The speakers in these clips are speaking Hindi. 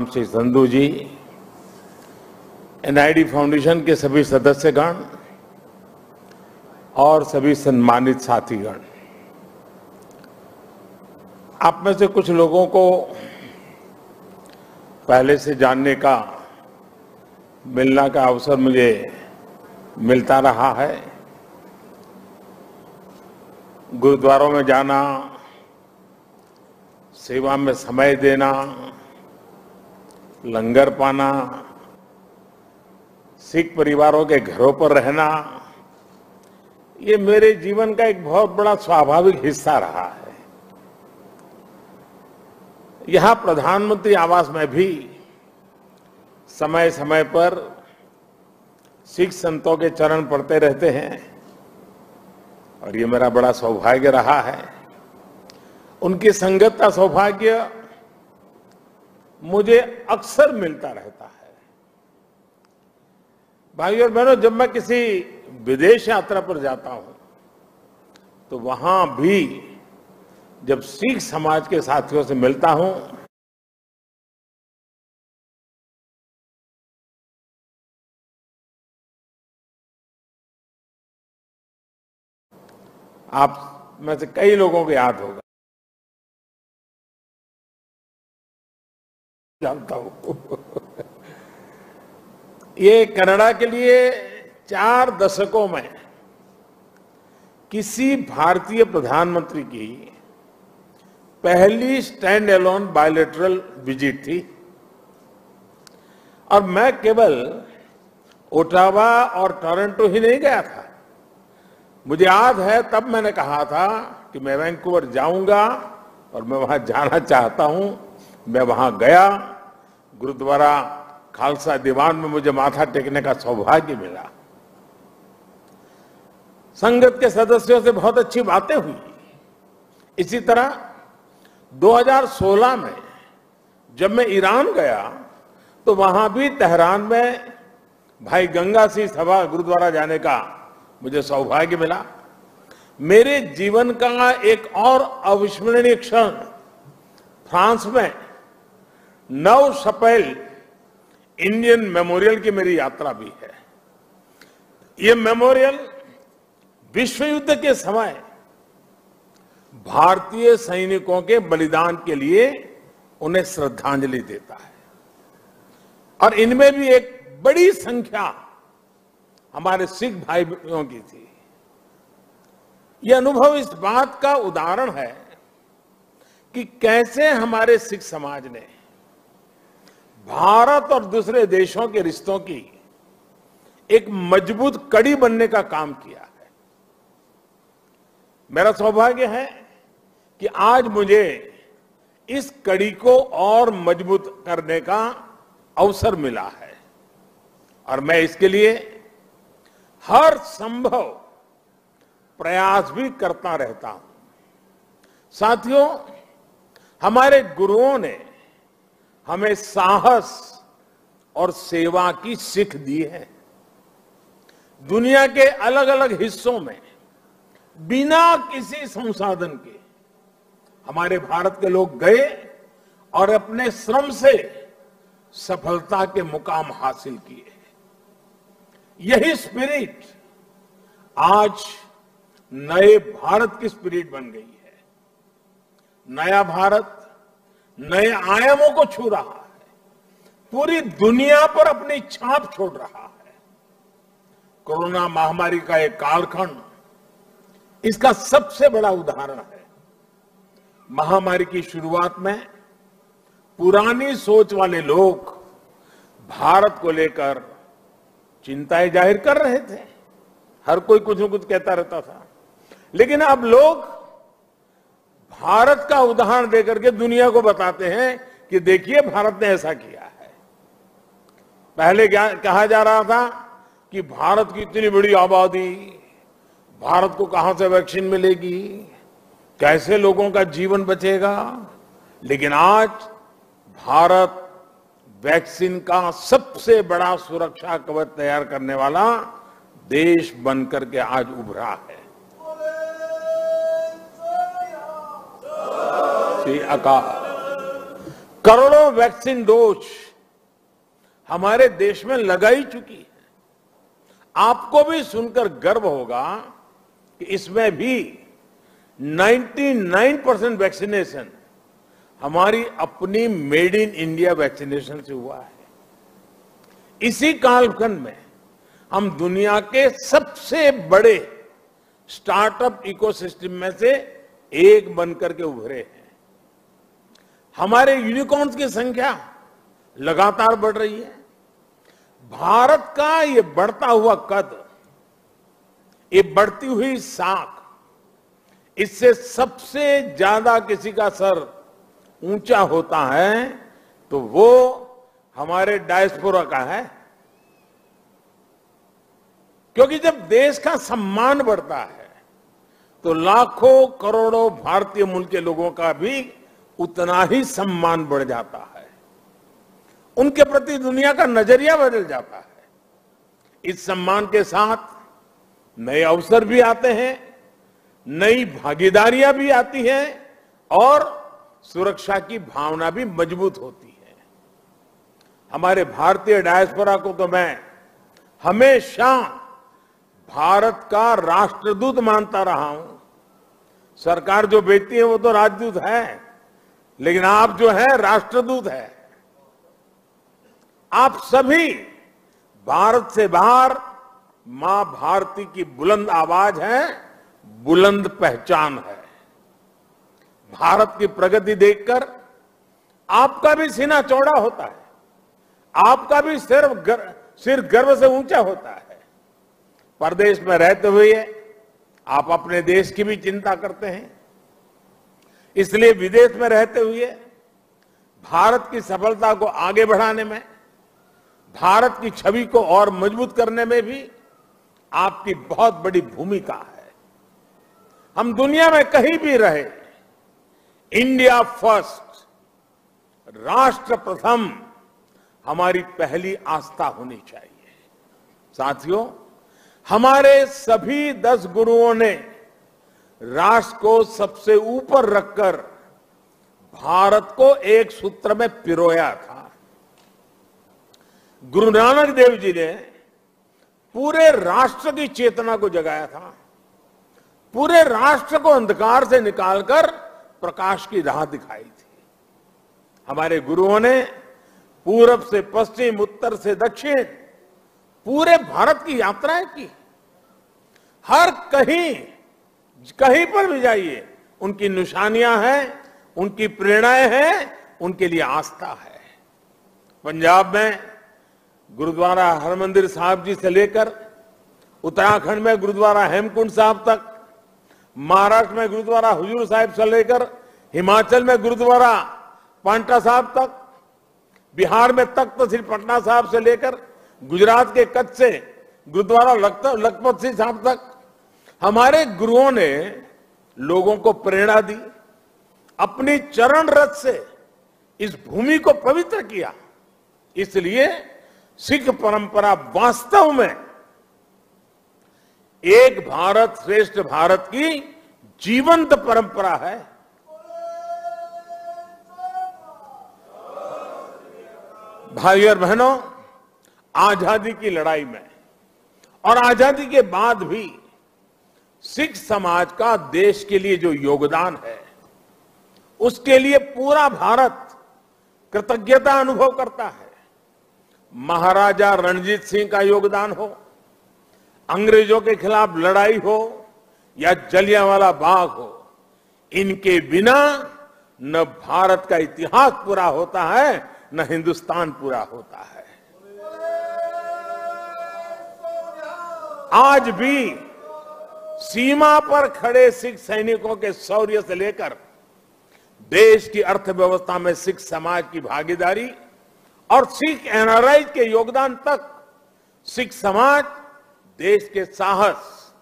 श्री संधू जी, एनआईडी फाउंडेशन के सभी सदस्यगण और सभी सम्मानित साथीगण, आप में से कुछ लोगों को पहले से जानने का, मिलना का अवसर मुझे मिलता रहा है। गुरुद्वारों में जाना, सेवा में समय देना, लंगर पाना, सिख परिवारों के घरों पर रहना, ये मेरे जीवन का एक बहुत बड़ा स्वाभाविक हिस्सा रहा है। यहां प्रधानमंत्री आवास में भी समय समय पर सिख संतों के चरण पढ़ते रहते हैं और ये मेरा बड़ा सौभाग्य रहा है। उनकी संगत का सौभाग्य मुझे अक्सर मिलता रहता है। भाइयों और बहनों, जब मैं किसी विदेश यात्रा पर जाता हूं तो वहां भी जब सिख समाज के साथियों से मिलता हूं, आप में से कई लोगों को याद होगा, जानता हूं ये कनाडा के लिए 4 दशकों में किसी भारतीय प्रधानमंत्री की पहली स्टैंड अलोन बायलैटरल विजिट थी और मैं केवल ओटावा और टोरंटो ही नहीं गया था। मुझे याद है तब मैंने कहा था कि मैं वैंकूवर जाऊंगा और मैं वहां जाना चाहता हूं। मैं वहां गया, गुरुद्वारा खालसा दीवान में मुझे माथा टेकने का सौभाग्य मिला। संगत के सदस्यों से बहुत अच्छी बातें हुई। इसी तरह 2016 में जब मैं ईरान गया तो वहां भी तेहरान में भाई गंगा सिंह सभा गुरुद्वारा जाने का मुझे सौभाग्य मिला। मेरे जीवन का एक और अविस्मरणीय क्षण फ्रांस में 9 शपेल इंडियन मेमोरियल की मेरी यात्रा भी है। ये मेमोरियल विश्व युद्ध के समय भारतीय सैनिकों के बलिदान के लिए उन्हें श्रद्धांजलि देता है और इनमें भी एक बड़ी संख्या हमारे सिख भाइयों की थी। यह अनुभव इस बात का उदाहरण है कि कैसे हमारे सिख समाज ने भारत और दूसरे देशों के रिश्तों की एक मजबूत कड़ी बनने का काम किया है। मेरा सौभाग्य है कि आज मुझे इस कड़ी को और मजबूत करने का अवसर मिला है और मैं इसके लिए हर संभव प्रयास भी करता रहता हूं। साथियों, हमारे गुरुओं ने हमें साहस और सेवा की सीख दी है। दुनिया के अलग अलग हिस्सों में बिना किसी संसाधन के हमारे भारत के लोग गए और अपने श्रम से सफलता के मुकाम हासिल किए। यही स्पिरिट आज नए भारत की स्पिरिट बन गई है। नया भारत नए आयामों को छू रहा है, पूरी दुनिया पर अपनी छाप छोड़ रहा है। कोरोना महामारी का एक कालखंड इसका सबसे बड़ा उदाहरण है। महामारी की शुरुआत में पुरानी सोच वाले लोग भारत को लेकर चिंताएं जाहिर कर रहे थे। हर कोई कुछ न कुछ कहता रहता था, लेकिन अब लोग भारत का उदाहरण देकर के दुनिया को बताते हैं कि देखिए भारत ने ऐसा किया है। पहले क्या कहा जा रहा था कि भारत की इतनी बड़ी आबादी, भारत को कहां से वैक्सीन मिलेगी, कैसे लोगों का जीवन बचेगा। लेकिन आज भारत वैक्सीन का सबसे बड़ा सुरक्षा कवच तैयार करने वाला देश बनकर के आज उभरा है। श्री अकाल। करोड़ों वैक्सीन डोज हमारे देश में लगाई चुकी है। आपको भी सुनकर गर्व होगा कि इसमें भी 99% वैक्सीनेशन हमारी अपनी मेड इन इंडिया वैक्सीनेशन से हुआ है। इसी कालखंड में हम दुनिया के सबसे बड़े स्टार्टअप इकोसिस्टम में से एक बनकर के उभरे हैं। हमारे यूनिकॉर्न्स की संख्या लगातार बढ़ रही है। भारत का ये बढ़ता हुआ कद, ये बढ़ती हुई साख, इससे सबसे ज्यादा किसी का सर ऊंचा होता है तो वो हमारे डायस्पोरा का है। क्योंकि जब देश का सम्मान बढ़ता है तो लाखों करोड़ों भारतीय मूल के लोगों का भी उतना ही सम्मान बढ़ जाता है। उनके प्रति दुनिया का नजरिया बदल जाता है। इस सम्मान के साथ नए अवसर भी आते हैं, नई भागीदारियां भी आती हैं और सुरक्षा की भावना भी मजबूत होती है। हमारे भारतीय डायस्पोरा को तो मैं हमेशा भारत का राष्ट्रदूत मानता रहा हूं। सरकार जो भेजती है वो तो राजदूत है, लेकिन आप जो है राष्ट्रदूत है। आप सभी भारत से बाहर मां भारती की बुलंद आवाज है, बुलंद पहचान है। भारत की प्रगति देखकर आपका भी सीना चौड़ा होता है, आपका भी सिर गर्व से ऊंचा होता है। परदेश में रहते हुए आप अपने देश की भी चिंता करते हैं, इसलिए विदेश में रहते हुए भारत की सफलता को आगे बढ़ाने में, भारत की छवि को और मजबूत करने में भी आपकी बहुत बड़ी भूमिका है। हम दुनिया में कहीं भी रहे, इंडिया फर्स्ट, राष्ट्र प्रथम हमारी पहली आस्था होनी चाहिए। साथियों, हमारे सभी 10 गुरुओं ने राष्ट्र को सबसे ऊपर रखकर भारत को एक सूत्र में पिरोया था। गुरु नानक देव जी ने पूरे राष्ट्र की चेतना को जगाया था, पूरे राष्ट्र को अंधकार से निकालकर प्रकाश की राह दिखाई थी। हमारे गुरुओं ने पूरब से पश्चिम, उत्तर से दक्षिण पूरे भारत की यात्राएं की। हर कहीं पर भी जाइए उनकी निशानियां हैं, उनकी प्रेरणाएं हैं, उनके लिए आस्था है। पंजाब में गुरुद्वारा हरमंदिर साहिब जी से लेकर उत्तराखंड में गुरुद्वारा हेमकुंड साहिब तक, महाराष्ट्र में गुरुद्वारा हुजूर साहिब से लेकर हिमाचल में गुरुद्वारा पांटा साहिब तक, बिहार में तख्त श्री पटना साहिब से लेकर गुजरात के कच्छ से गुरुद्वारा लखपत सिंह साहिब तक हमारे गुरुओं ने लोगों को प्रेरणा दी, अपनी चरण रथ से इस भूमि को पवित्र किया। इसलिए सिख परंपरा वास्तव में एक भारत श्रेष्ठ भारत की जीवंत परंपरा है। भाई और बहनों, आजादी की लड़ाई में और आजादी के बाद भी सिख समाज का देश के लिए जो योगदान है, उसके लिए पूरा भारत कृतज्ञता अनुभव करता है। महाराजा रणजीत सिंह का योगदान हो, अंग्रेजों के खिलाफ लड़ाई हो या जलियांवाला बाग हो, इनके बिना न भारत का इतिहास पूरा होता है, न हिंदुस्तान पूरा होता है। आज भी सीमा पर खड़े सिख सैनिकों के शौर्य से लेकर देश की अर्थव्यवस्था में सिख समाज की भागीदारी और सिख एनआरआई के योगदान तक, सिख समाज देश के साहस,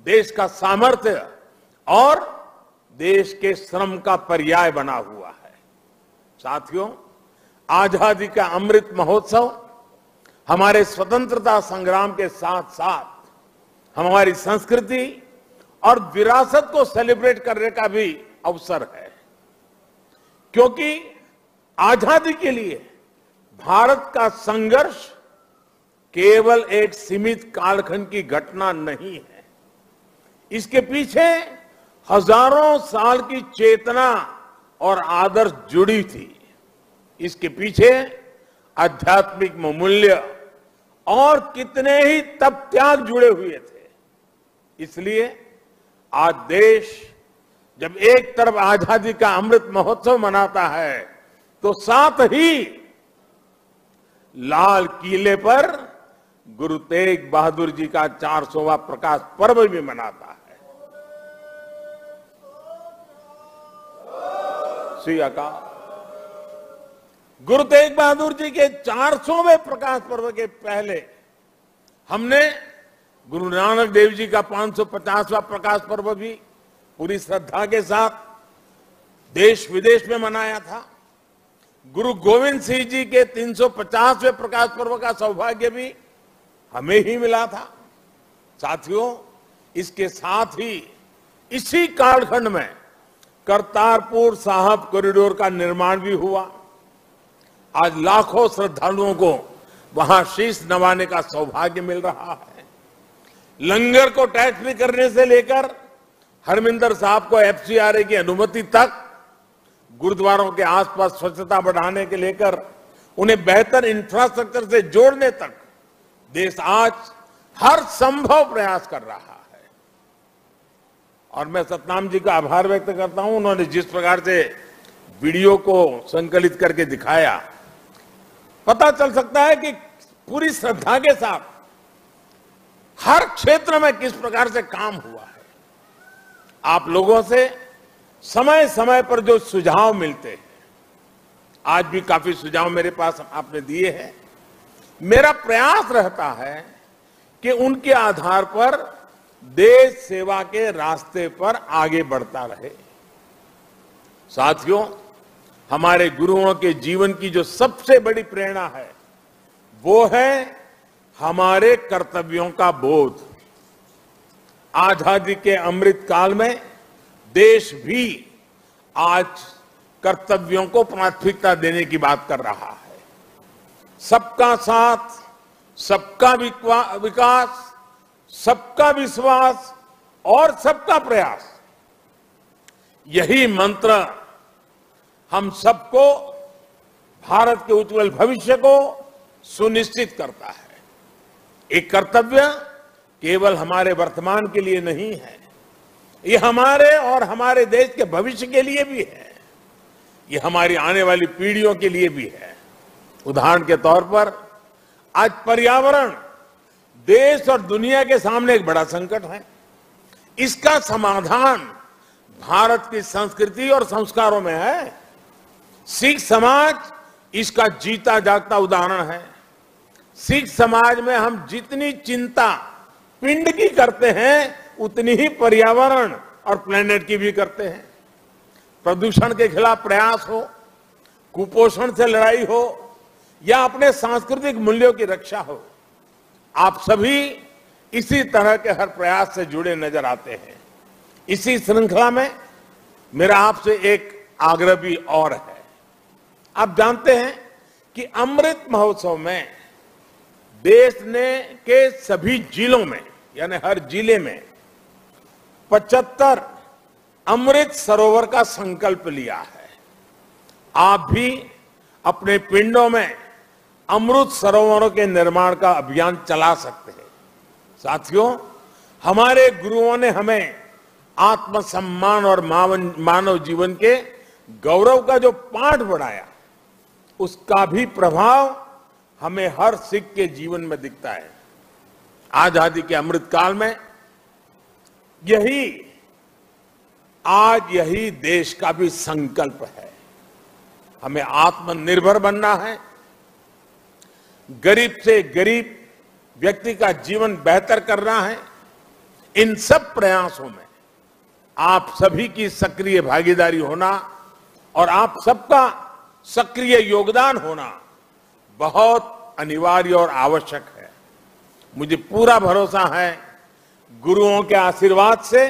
देश का सामर्थ्य और देश के श्रम का पर्याय बना हुआ है। साथियों, आजादी का अमृत महोत्सव हमारे स्वतंत्रता संग्राम के साथ साथ हमारी संस्कृति और विरासत को सेलिब्रेट करने का भी अवसर है, क्योंकि आजादी के लिए भारत का संघर्ष केवल एक सीमित कालखंड की घटना नहीं है। इसके पीछे हजारों साल की चेतना और आदर्श जुड़ी थी। इसके पीछे आध्यात्मिक मूल्य और कितने ही तप त्याग जुड़े हुए थे। इसलिए आज देश जब एक तरफ आजादी का अमृत महोत्सव मनाता है तो साथ ही लाल किले पर गुरु तेग बहादुर जी का 400वां प्रकाश पर्व भी मनाता है। श्री अकाल। गुरु तेग बहादुर जी के 400वें प्रकाश पर्व के पहले हमने गुरु नानक देव जी का 550वां प्रकाश पर्व भी पूरी श्रद्धा के साथ देश विदेश में मनाया था। गुरु गोविंद सिंह जी के 350वें प्रकाश पर्व का सौभाग्य भी हमें ही मिला था। साथियों, इसके साथ ही इसी कालखंड में करतारपुर साहिब कॉरिडोर का निर्माण भी हुआ। आज लाखों श्रद्धालुओं को वहां शीश नवाने का सौभाग्य मिल रहा है। लंगर को टैक्स फ्री करने से लेकर हरमिंदर साहब को एफसीआरए की अनुमति तक, गुरुद्वारों के आसपास स्वच्छता बढ़ाने के लेकर उन्हें बेहतर इंफ्रास्ट्रक्चर से जोड़ने तक देश आज हर संभव प्रयास कर रहा है। और मैं सतनाम जी का आभार व्यक्त करता हूं। उन्होंने जिस प्रकार से वीडियो को संकलित करके दिखाया, पता चल सकता है कि पूरी श्रद्धा के साथ हर क्षेत्र में किस प्रकार से काम हुआ है। आप लोगों से समय समय पर जो सुझाव मिलते हैं, आज भी काफी सुझाव मेरे पास आपने दिए हैं। मेरा प्रयास रहता है कि उनके आधार पर देश सेवा के रास्ते पर आगे बढ़ता रहे। साथियों, हमारे गुरुओं के जीवन की जो सबसे बड़ी प्रेरणा है वो है हमारे कर्तव्यों का बोध। आजादी के अमृत काल में देश भी आज कर्तव्यों को प्राथमिकता देने की बात कर रहा है। सबका साथ, सबका विकास, सबका विश्वास और सबका प्रयास, यही मंत्र हम सबको भारत के उज्जवल भविष्य को सुनिश्चित करता है। एक कर्तव्य केवल हमारे वर्तमान के लिए नहीं है, ये हमारे और हमारे देश के भविष्य के लिए भी है, ये हमारी आने वाली पीढ़ियों के लिए भी है। उदाहरण के तौर पर आज पर्यावरण देश और दुनिया के सामने एक बड़ा संकट है। इसका समाधान भारत की संस्कृति और संस्कारों में है। सिख समाज इसका जीता जागता उदाहरण है। सिख समाज में हम जितनी चिंता पिंड की करते हैं, उतनी ही पर्यावरण और प्लेनेट की भी करते हैं। प्रदूषण के खिलाफ प्रयास हो, कुपोषण से लड़ाई हो या अपने सांस्कृतिक मूल्यों की रक्षा हो, आप सभी इसी तरह के हर प्रयास से जुड़े नजर आते हैं। इसी श्रृंखला में मेरा आपसे एक आग्रह भी और है। आप जानते हैं कि अमृत महोत्सव में देश ने के सभी जिलों में, यानी हर जिले में 75 अमृत सरोवर का संकल्प लिया है। आप भी अपने पिंडों में अमृत सरोवरों के निर्माण का अभियान चला सकते हैं। साथियों, हमारे गुरुओं ने हमें आत्मसम्मान और मानव जीवन के गौरव का जो पाठ बढ़ाया, उसका भी प्रभाव हमें हर सिख के जीवन में दिखता है। आजादी के अमृत काल में यही देश का भी संकल्प है। हमें आत्मनिर्भर बनना है। गरीब से गरीब व्यक्ति का जीवन बेहतर करना है। इन सब प्रयासों में आप सभी की सक्रिय भागीदारी होना और आप सबका सक्रिय योगदान होना बहुत अनिवार्य और आवश्यक है। मुझे पूरा भरोसा है, गुरुओं के आशीर्वाद से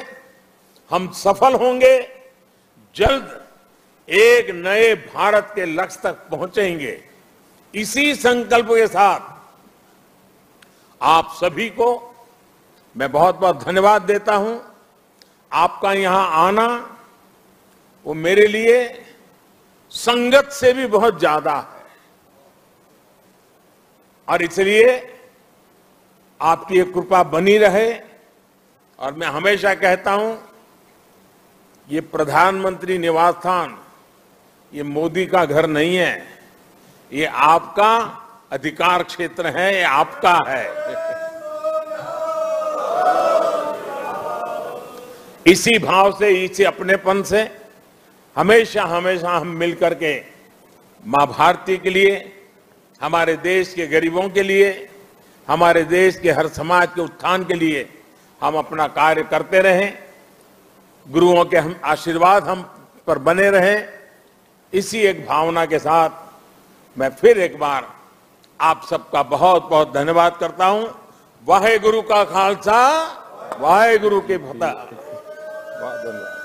हम सफल होंगे। जल्द एक नए भारत के लक्ष्य तक पहुंचेंगे। इसी संकल्प के साथ आप सभी को मैं बहुत बहुत धन्यवाद देता हूं। आपका यहां आना वो मेरे लिए संगत से भी बहुत ज्यादा है, और इसलिए आपकी ये कृपा बनी रहे। और मैं हमेशा कहता हूं, ये प्रधानमंत्री निवास स्थान ये मोदी का घर नहीं है, ये आपका अधिकार क्षेत्र है, ये आपका है। इसी भाव से, इसी अपनेपन से हमेशा हमेशा हम मिलकर के मां भारती के लिए, हमारे देश के गरीबों के लिए, हमारे देश के हर समाज के उत्थान के लिए हम अपना कार्य करते रहें। गुरुओं के हम आशीर्वाद हम पर बने रहें। इसी एक भावना के साथ मैं फिर एक बार आप सबका बहुत बहुत धन्यवाद करता हूं। वाहे गुरु का खालसा, वाहे गुरु की फतेह। बहुत धन्यवाद।